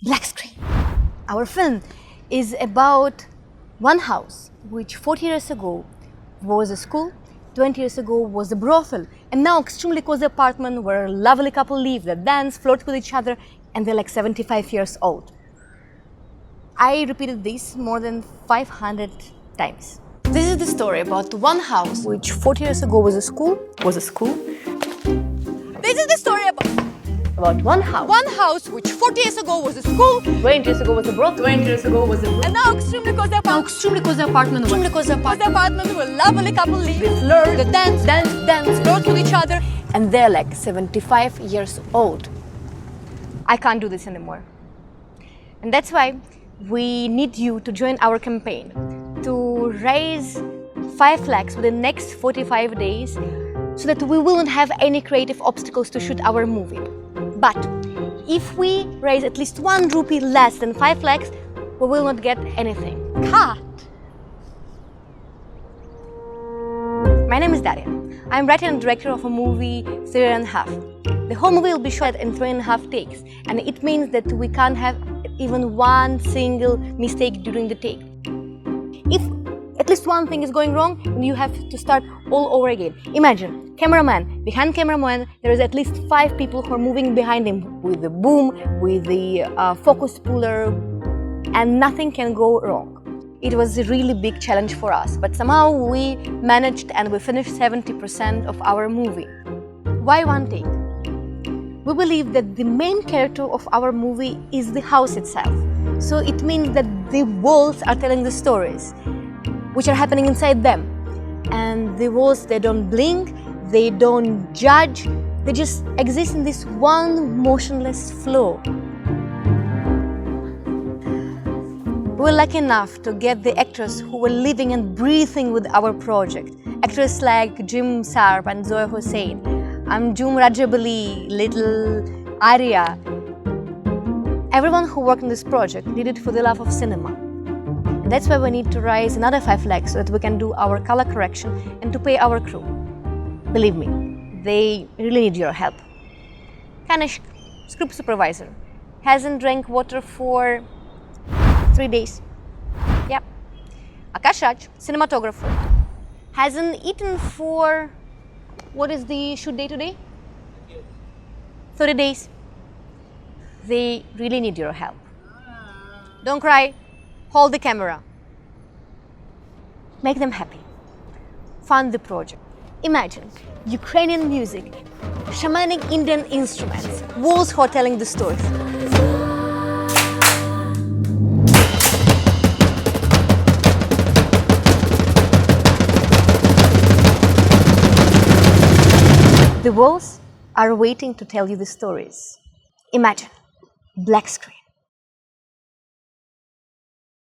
black screen. Our film is about one house which 40 years ago was a school, 20 years ago was a brothel, and now extremely cozy apartment where a lovely couple live, that dance, flirt with each other, and they're like 75 years old. I repeated this more than 500 times. This is the story about one house which 40 years ago was a school. This is the story about one house which 40 years ago was a school, 20 years ago was a brothel, and now extremely cozy apartment where a lovely couple live, they flirt, they dance, flirt with each other, and they're like 75 years old. I can't do this anymore. And that's why we need you to join our campaign to raise 5 lakhs within the next 45 days so that we will not have any creative obstacles to shoot our movie. But if we raise at least 1 rupee less than 5 lakhs, we will not get anything. Cut! My name is Daria. I'm writer and director of a movie 3.5. The whole movie will be shot in 3.5 takes, and it means that we can't have even one single mistake during the take. If at least one thing is going wrong, then you have to start all over again. Imagine, cameraman, behind cameraman, there is at least 5 people who are moving behind him with the boom, with the focus puller, and nothing can go wrong. It was a really big challenge for us, but somehow we managed and we finished 70% of our movie. Why one take? We believe that the main character of our movie is the house itself. So it means that the walls are telling the stories which are happening inside them. And the walls, they don't blink, they don't judge, they just exist in this one motionless flow. We were lucky enough to get the actors who were living and breathing with our project. Actors like Jim Sarp and Zoya Hussain, Anjum Rajabali, little Arya. Everyone who worked on this project did it for the love of cinema. And that's why we need to raise another 5 lakhs so that we can do our color correction and to pay our crew. Believe me, they really need your help. Kanishk, script supervisor, hasn't drank water for 3 days. Yep. Akash Raj, cinematographer, hasn't eaten for, what is the shoot day today? 30 days. They really need your help. Don't cry, hold the camera. Make them happy. Fund the project. Imagine Ukrainian music, shamanic Indian instruments, walls who are telling the stories. The walls are waiting to tell you the stories. Imagine, black screen.